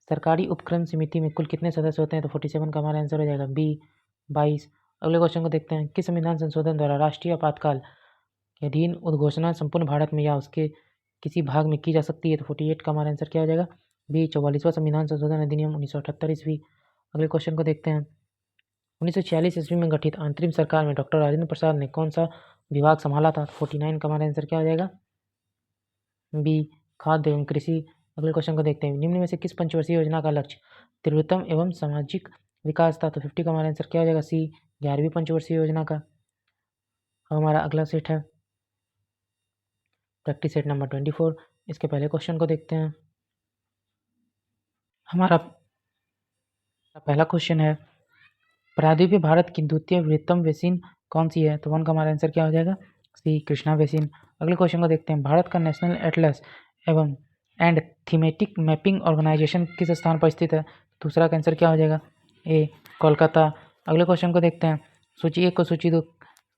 सरकारी उपक्रम समिति में कुल कितने सदस्य होते हैं? तो 47 का हमारा आंसर हो जाएगा बी 22। अगले क्वेश्चन को देखते हैं। किस संविधान संशोधन द्वारा राष्ट्रीय आपातकाल के अधीन उद्घोषणा संपूर्ण भारत में या उसके किसी भाग में की जा सकती है? तो 48 का हमारा आंसर क्या हो जाएगा? बी 44वां संविधान संशोधन अधिनियम 1978 ईस्वी। अगले क्वेश्चन को देखते हैं। 1946 ईस्वी में गठित अंतरिम सरकार में डॉक्टर राजेंद्र प्रसाद ने कौन सा विभाग संभाला था? 49 का हमारा आंसर क्या हो जाएगा? बी खाद्य एवं कृषि। अगले क्वेश्चन को देखते हैं। निम्न में से किस पंचवर्षीय योजना का लक्ष्य तीव्रतम एवं सामाजिक विकास था? तो 50 का हमारा आंसर क्या हो जाएगा? सी 11वीं पंचवर्षीय योजना का। अब हमारा अगला सेट है प्रैक्टिस सेट नंबर 24। इसके पहले क्वेश्चन को देखते हैं। हमारा पहला क्वेश्चन है प्रायद्वीपीय भारत की द्वितीय बृहत्तम बेसिन कौन सी है? तो 1 का हमारा आंसर क्या हो जाएगा? सी कृष्णा बेसिन। अगले क्वेश्चन को देखते हैं। भारत का नेशनल एटलस एवं एंड थीमेटिक मैपिंग ऑर्गेनाइजेशन किस स्थान पर स्थित है? दूसरा का आंसर क्या हो जाएगा? ए कोलकाता। अगले क्वेश्चन को देखते हैं। सूची 1 को सूची 2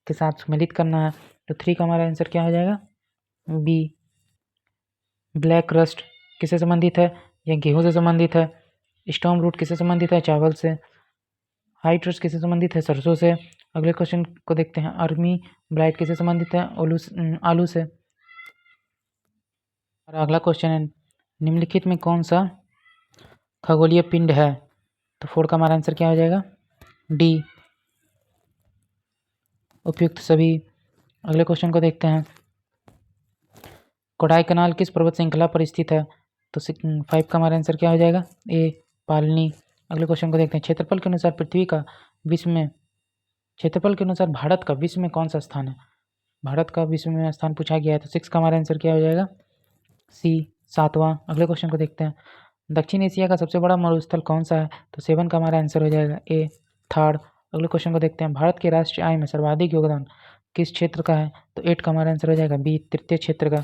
के साथ सम्मिलित करना है। तो 3 का हमारा आंसर क्या हो जाएगा? बी ब्लैक रस्ट किससे संबंधित है? यह गेहूं से संबंधित है। स्टॉर्म रूट किससे संबंधित है? चावल से। हाई ट्रस्ट किससे संबंधित है? सरसों से। अगले क्वेश्चन को देखते हैं। अर्मी ब्राइट किससे संबंधित है? आलू से। और अगला क्वेश्चन है निम्नलिखित में कौन सा खगोलीय पिंड है तो 4 का हमारा आंसर क्या हो जाएगा? डी, उपयुक्त सभी। अगले क्वेश्चन को देखते हैं। कोडाईकनाल किस पर्वत श्रृंखला पर स्थित है? तो 5 का हमारा आंसर क्या हो जाएगा? ए, पालनी। अगले क्वेश्चन को देखते हैं। क्षेत्रफल के अनुसार पृथ्वी का विश्व में क्षेत्रफल के अनुसार भारत का विश्व में कौन सा स्थान है? भारत का विश्व में स्थान पूछा गया है, तो 6 का हमारा आंसर क्या हो जाएगा? सी, 7वां। अगले क्वेश्चन को देखते हैं। दक्षिण एशिया का सबसे बड़ा मरुस्थल कौन सा है? तो 7 का हमारा आंसर हो जाएगा ए, थार। अगले क्वेश्चन को देखते हैं। भारत के राष्ट्रीय आय में सर्वाधिक योगदान किस क्षेत्र का है? तो 8 का हमारा आंसर हो जाएगा बी, तृतीय क्षेत्र का।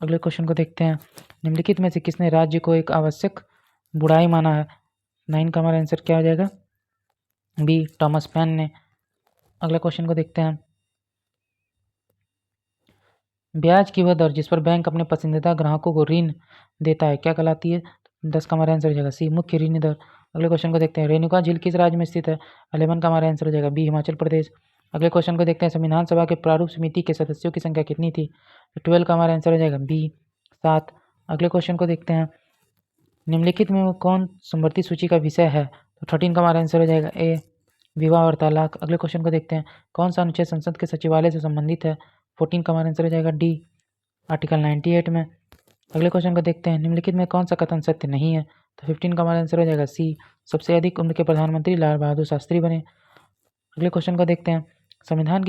अगले क्वेश्चन को देखते हैं। निम्नलिखित में से किसने राज्य को एक आवश्यक बुराई माना है? 9 का हमारा आंसर क्या हो जाएगा? बी, टॉमस पैन ने। अगले क्वेश्चन को देखते हैं। ब्याज की वह दर जिस पर बैंक अपने पसंदीदा ग्राहकों को ऋण देता है क्या कहलाती है? 10 का हमारा आंसर हो जाएगा सी, मुख्य ऋण दर। अगले क्वेश्चन को देखते हैं। रेणुका झील किस राज्य में स्थित है? 11 का हमारा आंसर हो जाएगा बी, हिमाचल प्रदेश। अगले क्वेश्चन को देखते हैं। संविधान सभा के प्रारूप समिति के सदस्यों की संख्या कितनी थी? 12 का हमारा आंसर हो जाएगा बी, 7। अगले क्वेश्चन को देखते हैं। निम्नलिखित में कौन समवर्ती सूची का विषय है? तो 13 का हमारा आंसर हो जाएगा ए, विवाह और तलाक। अगले क्वेश्चन को देखते हैं। कौन सा अनुच्छेद संसद के सचिवालय से संबंधित है? 14 का हमारा आंसर हो जाएगा डी, आर्टिकल 98 में। अगले क्वेश्चन को देखते हैं। निम्नलिखित में कौन सा कथन सत्य नहीं है? तो 15 का हमारा आंसर हो जाएगा सी, सबसे अधिक उम्र के प्रधानमंत्री लाल बहादुर शास्त्री बने। अगले क्वेश्चन को देखते हैं। संविधान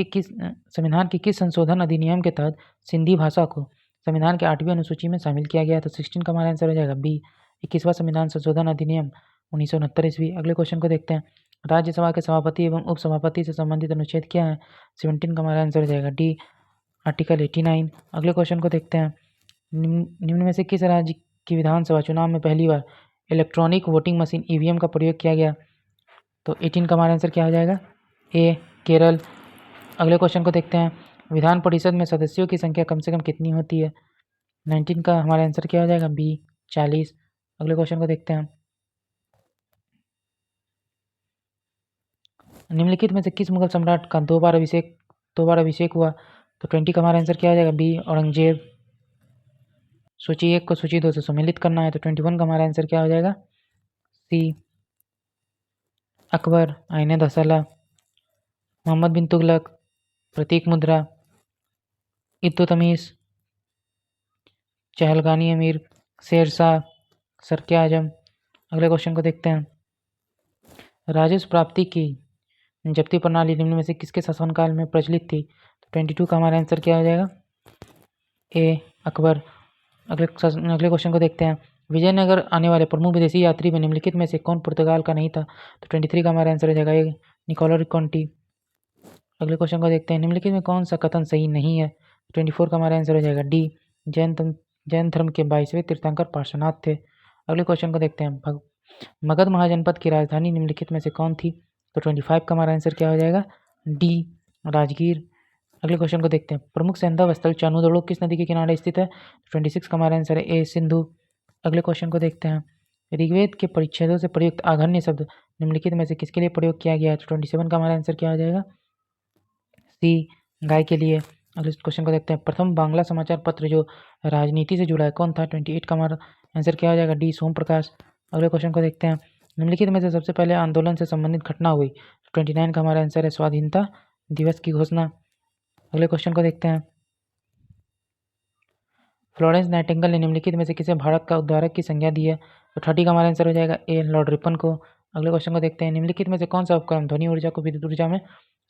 की किस संशोधन अधिनियम के तहत सिंधी भाषा को संविधान के 8वीं अनुसूची में शामिल किया गया? तो 16 का हमारा आंसर हो जाएगा बी, 21वां संविधान संशोधन अधिनियम 1969 ईस्वी। अगले क्वेश्चन को देखते हैं। राज्यसभा के सभापति एवं उपसभापति से संबंधित अनुच्छेद क्या है? 17 का हमारा आंसर हो जाएगा डी, आर्टिकल 89। अगले क्वेश्चन को देखते हैं। निम्न में से किस राज्य की विधानसभा चुनाव में पहली बार इलेक्ट्रॉनिक वोटिंग मशीन ईवीएम का प्रयोग किया गया? तो 18 का हमारा आंसर क्या हो जाएगा? ए, केरल। अगले क्वेश्चन को देखते हैं। विधान परिषद में सदस्यों की संख्या कम से कम कितनी होती है? 19 का हमारा आंसर क्या हो जाएगा? बी, 40। अगले क्वेश्चन को देखते हैं। निम्नलिखित में से किस मुगल सम्राट का दो बार अभिषेक हुआ? तो 20 का हमारा आंसर क्या हो जाएगा? बी, औरंगजेब। सूची 1 को सूची 2 से सम्मिलित करना है, तो 21 का हमारा आंसर क्या हो जाएगा? सी, अकबर, आईने दसाला, मोहम्मद बिन तुगलक, प्रतीक मुद्रा, इल्तुतमिश, चहलगानी अमीर, शेरशाह, सरके आजम। अगले क्वेश्चन को देखते हैं। राजस्व प्राप्ति की जब्ती प्रणाली निम्न में से किसके शासनकाल में प्रचलित थी? तो 22 का हमारा आंसर क्या हो जाएगा? ए, अकबर। अगले क्वेश्चन को देखते हैं। विजयनगर आने वाले प्रमुख विदेशी यात्री में निम्नलिखित में से कौन पुर्तगाल का नहीं था? तो 23 का हमारा आंसर हो जाएगा ए, निकोला रिकोंटी। अगले क्वेश्चन को देखते हैं। निम्नलिखित में कौन सा कथन सही नहीं है? 24 का हमारा आंसर हो जाएगा डी, जैन धर्म के 22वें तीर्थंकर पार्श्वनाथ थे। अगले क्वेश्चन को देखते हैं। मगध महाजनपद की राजधानी निम्नलिखित में से कौन थी? तो 25 का हमारा आंसर क्या हो जाएगा? डी, राजगीर। अगले क्वेश्चन को देखते हैं। प्रमुख सैंधव स्थल चानुदड़ो किस नदी के किनारे स्थित है? 26 का हमारा आंसर है ए, सिंधु। अगले क्वेश्चन को देखते हैं। ऋग्वेद के परिच्छेदों से प्रयुक्त आघन्य शब्द निम्नलिखित में से किसके लिए प्रयोग किया गया है? तो 27 का हमारा आंसर क्या हो जाएगा? सी, गाय के लिए। अगले क्वेश्चन को देखते हैं। प्रथम बांग्ला समाचार पत्र जो राजनीति से जुड़ा है कौन था? 28 का हमारा आंसर क्या हो जाएगा? डी, सोम प्रकाश। अगले क्वेश्चन को देखते हैं। निम्नलिखित में से सबसे पहले आंदोलन से संबंधित घटना हुई? 29 का हमारा आंसर है स्वाधीनता दिवस की घोषणा। अगले क्वेश्चन को देखते हैं। फ्लोरेंस नाइटिंगेल ने निम्नलिखित में से किसे भारत का उद्धारक की संज्ञा दी है? तो 30 का हमारा आंसर हो जाएगा ए, लॉर्ड रिपन को। अगले क्वेश्चन को देखते हैं। निम्नलिखित में से कौन सा उपकरण ध्वनि ऊर्जा को विद्युत ऊर्जा में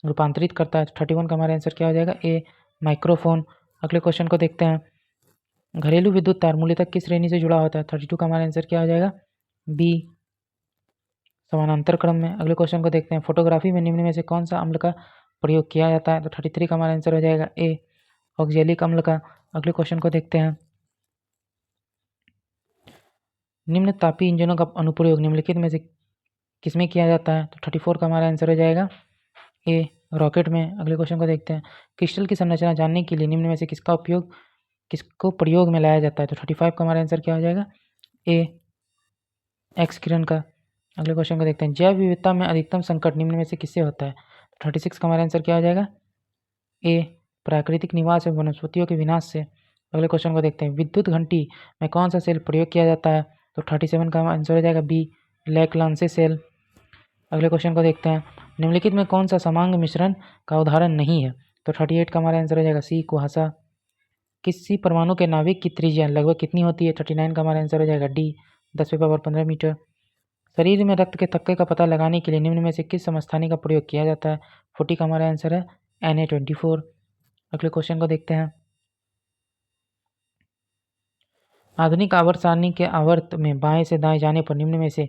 रूपांतरित करता है? तो 31 का हमारा आंसर क्या हो जाएगा? ए, माइक्रोफोन। अगले क्वेश्चन को देखते हैं। घरेलू विद्युत तार मूल्य तक किस श्रेणी से जुड़ा होता है? 32 का हमारा आंसर क्या हो जाएगा? बी, समानांतर क्रम में। अगले क्वेश्चन को देखते हैं। फोटोग्राफी में निम्न में से कौन सा अम्ल का प्रयोग किया जाता है? तो 33 का हमारा आंसर हो जाएगा ए, ऑक्जेलिक अम्ल का। अगले क्वेश्चन को देखते हैं। निम्न तापीय इंजनों का अनुप्रयोग निम्नलिखित में से किसमें किया जाता है? तो 34 का हमारा आंसर हो जाएगा ए, रॉकेट में। अगले क्वेश्चन को देखते हैं। क्रिस्टल की संरचना जानने के लिए निम्न में से किसको प्रयोग में लाया जाता है? तो 35 का हमारा आंसर क्या हो जाएगा? ए, एक्स किरण का। अगले क्वेश्चन को देखते हैं। जैव विविधता में अधिकतम संकट निम्न में से किससे होता है? तो 36 का हमारा आंसर क्या हो जाएगा? ए, प्राकृतिक निवास एवं वनस्पतियों के विनाश से। अगले क्वेश्चन को देखते हैं। विद्युत घंटी में कौन सा सेल प्रयोग किया जाता है? तो 37 का आंसर हो जाएगा बी, लैक्लांसे सेल। अगले क्वेश्चन को देखते हैं, निम्नलिखित में कौन सा समांग मिश्रण का उदाहरण नहीं है? तो 38 का हमारा आंसर हो जाएगा सी, कुहासा। किसी परमाणु के नाभिक की त्रिज्या लगभग कितनी होती है? 39 का हमारा आंसर हो जाएगा डी, 10⁻15 मीटर। शरीर में रक्त के थक्के का पता लगाने के लिए निम्न में से किस समस्थानी का प्रयोग किया जाता है? 40 का हमारा आंसर है Na24। अगले क्वेश्चन को देखते हैं, आधुनिक आवर्त सारणी के आवर्त में बाएं से दाएं जाने पर निम्न में से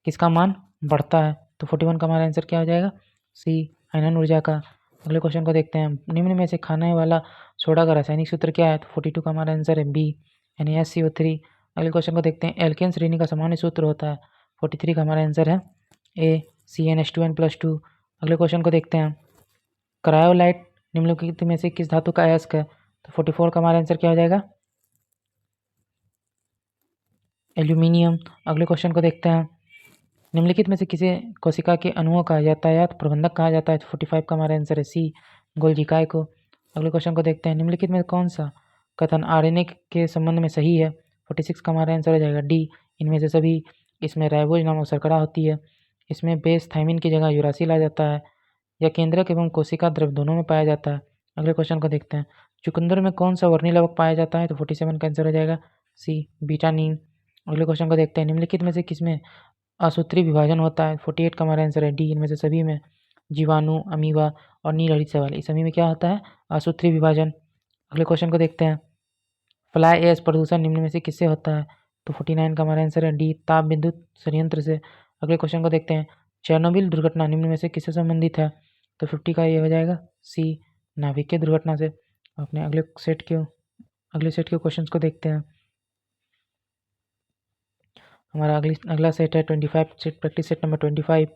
किसका मान बढ़ता है? तो 41 का हमारा आंसर क्या हो जाएगा? सी, आयनन ऊर्जा का। अगले क्वेश्चन को देखते हैं, निम्न में से खाने वाला सोडा का रासायनिक सूत्र क्या है? तो 42 का हमारा आंसर है बी, NaSCO3। अगले क्वेश्चन को देखते हैं, एल्केन श्रेणी का सामान्य सूत्र होता है? 43 का हमारा आंसर है ए, CnH2n+2। अगले क्वेश्चन को देखते हैं, क्रायोलाइट निम्नलिखित में से किस धातु का अयस्क है? तो 44 का हमारा आंसर क्या हो जाएगा? एल्यूमिनियम। अगले क्वेश्चन को देखते हैं, निम्नलिखित में से किसी कोशिका के अणुओं का यातायात प्रबंधक कहा जाता है? तो 45 का हमारा आंसर है सी, गोल्जिकाय को। अगले क्वेश्चन को देखते हैं, निम्नलिखित में कौन सा कथन आरएनए के संबंध में सही है? 46 का हमारा आंसर हो जाएगा डी, इनमें से सभी। इसमें राइबोज नामक शर्करा होती है। इसमें बेस थायमिन की जगह यूरासिल आ जाता है। यह केंद्रक एवं कोशिका द्रव दोनों में पाया जाता है। अगले क्वेश्चन को देखते हैं, चुकंदर में कौन सा वर्णी लवक पाया जाता है? तो 47 का आंसर हो जाएगा सी, बीटानीन। अगले क्वेश्चन को देखते हैं, निम्नलिखित में से किसमें असूत्री विभाजन होता है? 48 का हमारा आंसर है डी, इनमें से सभी में। जीवाणु, अमीबा और नीलहरित शैवाल, इस सभी में क्या होता है? असूत्री विभाजन। अगले क्वेश्चन को देखते हैं, फ्लाई ऐश प्रदूषण निम्न में से किससे होता है? तो 49 का हमारा आंसर है डी, ताप विद्युत संयंत्र से। अगले क्वेश्चन को देखते हैं, चेरनोबिल दुर्घटना निम्न में से किससे संबंधित है? तो 50 का ये हो जाएगा सी, नाभिक के दुर्घटना से। अपने अगले सेट के क्वेश्चन को देखते हैं, हमारा अगला सेट है 25 सेट, प्रैक्टिस सेट नंबर 25।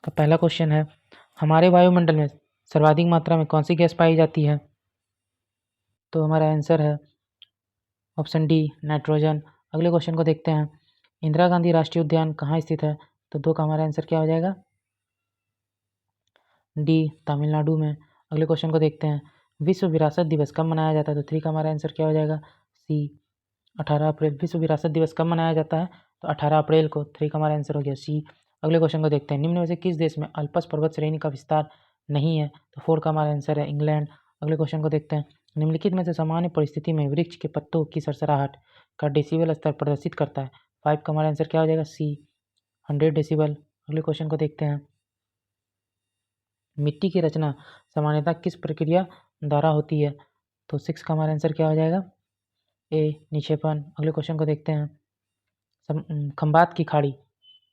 का पहला क्वेश्चन है, हमारे वायुमंडल में सर्वाधिक मात्रा में कौन सी गैस पाई जाती है? तो हमारा आंसर है ऑप्शन डी, नाइट्रोजन। अगले क्वेश्चन को देखते हैं, इंदिरा गांधी राष्ट्रीय उद्यान कहाँ स्थित है? तो 2 का हमारा आंसर क्या हो जाएगा? डी, तमिलनाडु में। अगले क्वेश्चन को देखते हैं, विश्व विरासत दिवस कब मनाया जाता है? तो 3 का हमारा आंसर क्या हो जाएगा? सी, 18 अप्रैल। विश्व विरासत दिवस कब मनाया जाता है? तो 18 अप्रैल को। 3 का हमारा आंसर हो गया सी। अगले क्वेश्चन को देखते हैं, निम्न में से किस देश में अल्पस पर्वत श्रेणी का विस्तार नहीं है? तो 4 का हमारा आंसर है इंग्लैंड। अगले क्वेश्चन को देखते हैं, निम्नलिखित में से सामान्य परिस्थिति में वृक्ष के पत्तों की सरसराहट का डेसिबल स्तर प्रदर्शित करता है? 5 का हमारा आंसर क्या हो जाएगा? सी, 100 डेसिबल। अगले क्वेश्चन को देखते हैं, मिट्टी की रचना सामान्यतः किस प्रक्रिया द्वारा होती है? तो 6 का हमारा आंसर क्या हो जाएगा? ए, निक्षेपण। अगले क्वेश्चन को देखते हैं, खंबात की खाड़ी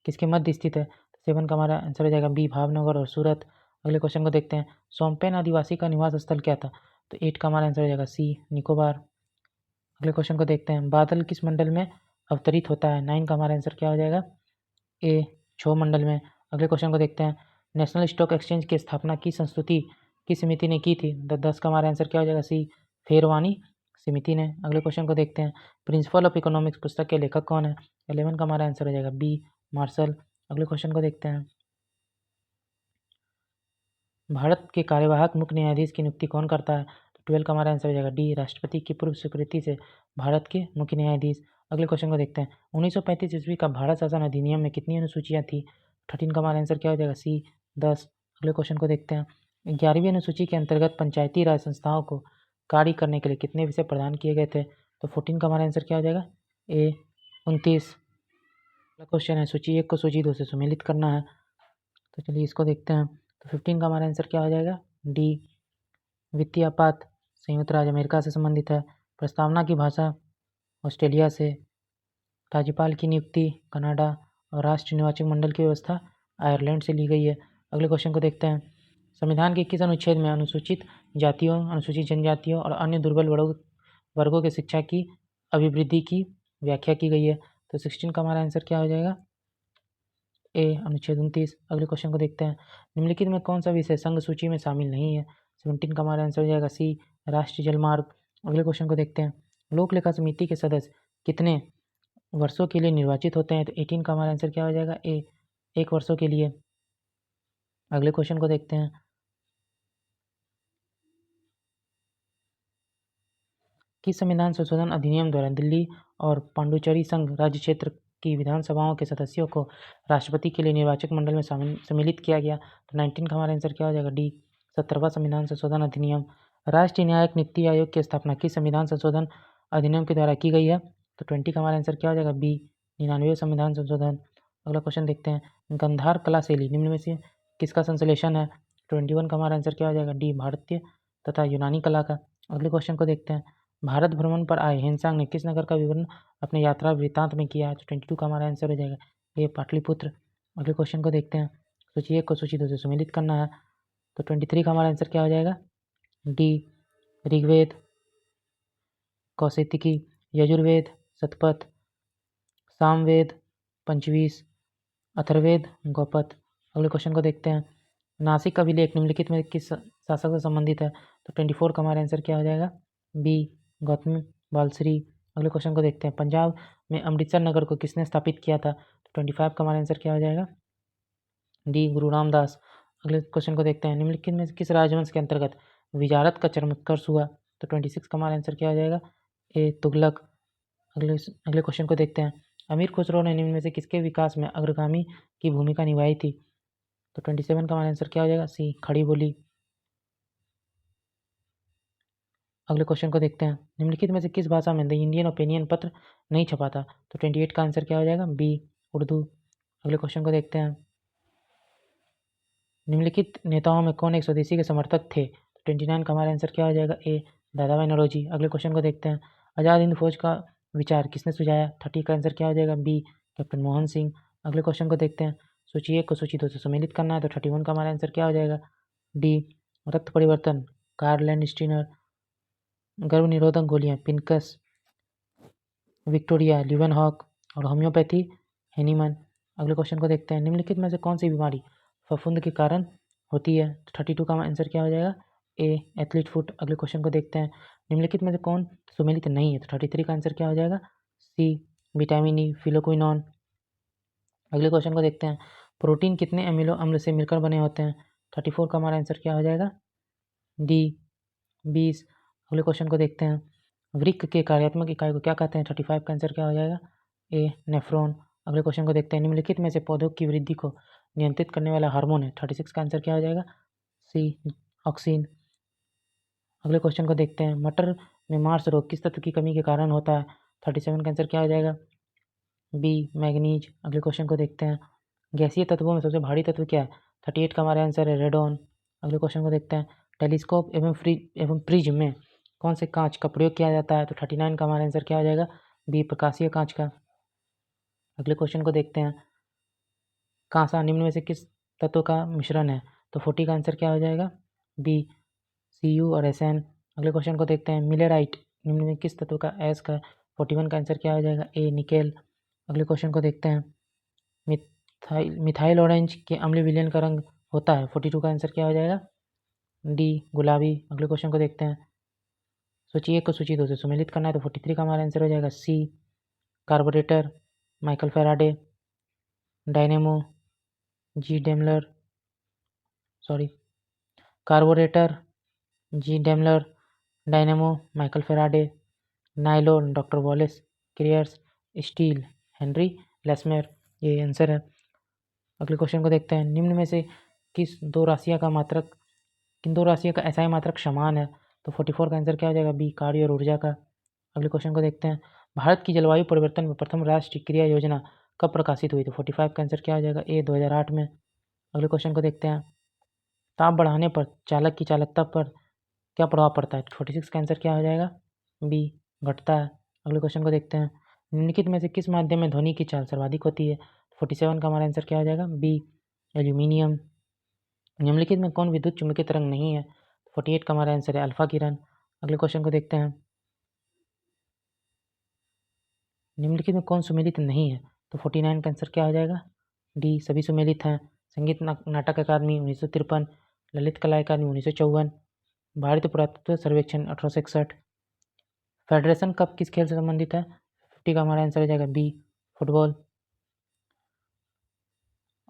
किसके मध्य स्थित है? तो 7 का हमारा आंसर हो जाएगा बी, भावनगर और सूरत। अगले क्वेश्चन को देखते हैं, सोम्पेन आदिवासी का निवास स्थल क्या था? तो 8 का हमारा आंसर हो जाएगा सी, निकोबार। अगले क्वेश्चन को देखते हैं, बादल किस मंडल में अवतरित होता है? 9 का हमारा आंसर क्या हो जाएगा? ए, क्षोभ मंडल में। अगले क्वेश्चन को देखते हैं, नेशनल स्टॉक एक्सचेंज की स्थापना की संस्तुति किस समिति ने की थी? 10 का हमारा आंसर क्या हो जाएगा? सी, फेरवानी समिति ने। अगले क्वेश्चन को देखते हैं, प्रिंसिपल ऑफ इकोनॉमिक्स पुस्तक के लेखक कौन है? 11 का हमारा आंसर हो जाएगा बी, मार्शल। अगले क्वेश्चन को देखते हैं, भारत के कार्यवाहक मुख्य न्यायाधीश की नियुक्ति कौन करता है? तो 12 का हमारा आंसर हो जाएगा डी, राष्ट्रपति की पूर्व स्वीकृति से भारत के मुख्य न्यायाधीश। अगले क्वेश्चन को देखते हैं, 1935 ईस्वी का भारत शासन अधिनियम में कितनी अनुसूचियाँ थी? 13 का हमारा आंसर क्या हो जाएगा? सी, 10। अगले क्वेश्चन को देखते हैं, 11वीं अनुसूची के अंतर्गत पंचायती राज संस्थाओं को कार्य करने के लिए कितने विषय प्रदान किए गए थे? तो 14 का हमारा आंसर क्या हो जाएगा? ए, 29। अगला क्वेश्चन है, सूची 1 को सूची 2 से सुमेलित करना है। तो चलिए इसको देखते हैं, तो 15 का हमारा आंसर क्या हो जाएगा? डी, वित्तीय आपात संयुक्त राज्य अमेरिका से संबंधित है। प्रस्तावना की भाषा ऑस्ट्रेलिया से। राज्यपाल की नियुक्ति कनाडा और राष्ट्रीय निर्वाचक मंडल की व्यवस्था आयरलैंड से ली गई है। अगले क्वेश्चन को देखते हैं, संविधान के किस अनुच्छेद में अनुसूचित जातियों, अनुसूचित जनजातियों और अन्य दुर्बल वर्गों की शिक्षा की अभिवृद्धि की व्याख्या की गई है? तो 16 का हमारा आंसर क्या हो जाएगा? ए, अनुच्छेद 29। अगले क्वेश्चन को देखते हैं, निम्नलिखित में कौन सा विषय संघ सूची में शामिल नहीं है? 17 का हमारा आंसर हो जाएगा सी, राष्ट्रीय जलमार्ग। अगले क्वेश्चन को देखते हैं, लोक लेखा समिति के सदस्य कितने वर्षों के लिए निर्वाचित होते हैं? तो 18 का हमारा आंसर क्या हो जाएगा? ए, 1 वर्षों के लिए। अगले क्वेश्चन को देखते हैं, किस संविधान संशोधन अधिनियम द्वारा दिल्ली और पांडुचेरी संघ राज्य क्षेत्र की विधानसभाओं के सदस्यों को राष्ट्रपति के लिए निर्वाचक मंडल में सम्मिलित किया गया? तो 19 का हमारा आंसर क्या हो जाएगा? डी 17वां संविधान संशोधन अधिनियम। राष्ट्रीय न्यायिक नीति आयोग की स्थापना किस संविधान संशोधन अधिनियम के द्वारा की गई है? तो 20 का हमारा आंसर क्या हो जाएगा? बी 99वें संविधान संशोधन। अगला क्वेश्चन देखते हैं। गंधार कला शैली निम्न में से किसका संश्लेषण है? 21 का हमारा आंसर क्या हो जाएगा? डी भारतीय तथा यूनानी कला का। अगले क्वेश्चन को देखते हैं। भारत भ्रमण पर आए हिंसांग ने किस नगर का विवरण अपने यात्रा वृत्तांत में किया है? तो 22 का हमारा आंसर हो जाएगा ये पाटलिपुत्र। अगले क्वेश्चन को देखते हैं। सूची 1 को सूची 2 से सम्मिलित करना है। तो 23 का हमारा आंसर क्या हो जाएगा? डी ऋग्वेद, कौशिकी, यजुर्वेद, शतपथ, सामवेद, पंचवीस, अथर्ववेद, गौपथ। अगले क्वेश्चन को देखते हैं। नासिक अभिलेख निम्नलिखित में किस शासक से संबंधित है? तो 24 का हमारा आंसर क्या हो जाएगा? बी गौतम बालश्री। अगले क्वेश्चन को देखते हैं। पंजाब में अमृतसर नगर को किसने स्थापित किया था? तो 25 का हमारा आंसर क्या हो जाएगा? डी गुरु रामदास। अगले क्वेश्चन को देखते हैं। निम्नलिखित में किस राजवंश के अंतर्गत विजारत का चरमोत्कर्ष हुआ? तो 26 का हमारा आंसर क्या हो जाएगा? ए तुगलक। अगले क्वेश्चन को देखते हैं। अमीर खुसरो ने निम्न में से किसके विकास में अग्रगामी की भूमिका निभाई थी? तो 27 का हमारा आंसर क्या हो जाएगा? सी खड़ी बोली। अगले क्वेश्चन को देखते हैं। निम्नलिखित में से किस भाषा में द इंडियन ओपिनियन पत्र नहीं छपा था? तो 28 का आंसर क्या हो जाएगा? बी उर्दू। अगले क्वेश्चन को देखते हैं। निम्नलिखित नेताओं में कौन एक स्वदेशी के समर्थक थे? तो 29 का हमारा आंसर क्या हो जाएगा? ए दादा भाई नौरोजी। अगले क्वेश्चन को देखते हैं। आज़ाद हिंद फौज का विचार किसने सुझाया? 30 का आंसर क्या हो जाएगा? B captain Mohan Singh. अगले क्वेश्चन को देखते हैं। सूची 1 को सूची 2 से सम्मिलित करना है। तो 31 का हमारा आंसर क्या हो जाएगा? डी रक्त परिवर्तन, कार्ल लैंड स्टीनर। गर्भ निरोधक गोलियां पिनकस, विक्टोरिया, ल्यूवेनहॉक और होम्योपैथी हेनीमन। अगले क्वेश्चन को देखते हैं। निम्नलिखित में से कौन सी बीमारी फफूंद के कारण होती है? तो 32 का आंसर क्या हो जाएगा? A athlete foot. अगले क्वेश्चन को देखते हैं। निम्नलिखित में से कौन सुमेलित नहीं है? तो 33 का आंसर क्या हो जाएगा? C vitamin E phylloquinone. अगले क्वेश्चन को देखते हैं। प्रोटीन कितने अमीनो अम्ल से मिलकर बने होते हैं? 34 का हमारा आंसर क्या हो जाएगा? डी 20। अगले क्वेश्चन को देखते हैं। वृक्क के कार्यात्मक इकाई को क्या कहते हैं? 35 का आंसर क्या हो जाएगा? ए नेफ्रॉन। अगले क्वेश्चन को देखते हैं। निम्नलिखित में से पौधों की वृद्धि को नियंत्रित करने वाला हार्मोन है? 36 का आंसर क्या हो जाएगा? सी ऑक्सीन। अगले क्वेश्चन को देखते हैं। मटर में मार्स रोग किस तत्व की कमी के कारण होता है? 37 का आंसर क्या हो जाएगा? B manganese. अगले क्वेश्चन को देखते हैं। गैसीय तत्वों में सबसे भारी तत्व क्या है? 38 का हमारा आंसर है रेडॉन। अगले क्वेश्चन को देखते हैं। टेलीस्कोप एवं प्रिज्म में कौन से कांच का प्रयोग किया जाता है? तो 39 का हमारा आंसर क्या हो जाएगा? बी प्रकाशीय कांच का। अगले क्वेश्चन को देखते हैं। कांसा निम्न में से किस तत्व का मिश्रण है? तो 40 का आंसर क्या हो जाएगा? बी Cu और Sn। अगले क्वेश्चन को देखते हैं। मिलेराइट निम्न में किस तत्व का एस का? 41 का आंसर क्या हो जाएगा? ए निकेल। अगले क्वेश्चन को देखते हैं। मिथाइल ऑरेंज के अम्लीय विलयन का रंग होता है? 42 का आंसर क्या हो जाएगा? डी गुलाबी। अगले क्वेश्चन को देखते हैं। सूची 1 को सूची 2 से सम्मिलित करना है। तो 43 का हमारा आंसर हो जाएगा C carburettor, Michael Faraday, dynamo, G Daimler, carburettor, G Daimler, dynamo, Michael Faraday, nylon, doctor Wallace Carothers, steel, Henry Bessemer. ये आंसर है। अगले क्वेश्चन को देखते हैं। निम्न में से किन दो राशियों का एसआई मात्रक समान है? तो 44 का आंसर क्या हो जाएगा? बी कार्य और ऊर्जा का। अगले क्वेश्चन को देखते हैं। भारत की जलवायु परिवर्तन में प्रथम राष्ट्रीय क्रिया योजना कब प्रकाशित हुई? तो 45 का आंसर क्या हो जाएगा? ए 2008 में। अगले क्वेश्चन को देखते हैं। ताप बढ़ाने पर चालक की चालकता पर क्या प्रभाव पड़ता है? 46 का आंसर क्या हो जाएगा? बी घटता है। अगले क्वेश्चन को देखते हैं। निम्नलिखित में से किस माध्यम में ध्वनि की चाल सर्वाधिक होती है? 47 का हमारा आंसर क्या हो जाएगा? B aluminium. निम्नलिखित में कौन विद्युत चुम्बकीय तरंग नहीं है? 48 का हमारा आंसर है अल्फा किरण। अगले क्वेश्चन को देखते हैं। निम्नलिखित में कौन सुमेलित नहीं है? तो 49 का आंसर क्या हो जाएगा? डी सभी सुमेलित हैं। संगीत नाटक अकादमी 1953, ललित कला अकादमी 1954, भारतीय पुरातत्व सर्वेक्षण 1861। फेडरेशन कप किस खेल से संबंधित है? 50 का हमारा आंसर हो जाएगा बी फुटबॉल।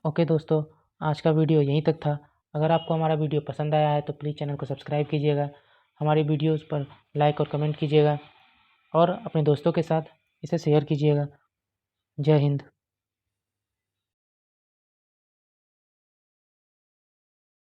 ओके दोस्तों, आज का वीडियो यहीं तक था। अगर आपको हमारा वीडियो पसंद आया है तो प्लीज़ चैनल को सब्सक्राइब कीजिएगा, हमारी वीडियोज़ पर लाइक और कमेंट कीजिएगा। और अपने दोस्तों के साथ इसे शेयर कीजिएगा। जय हिंद।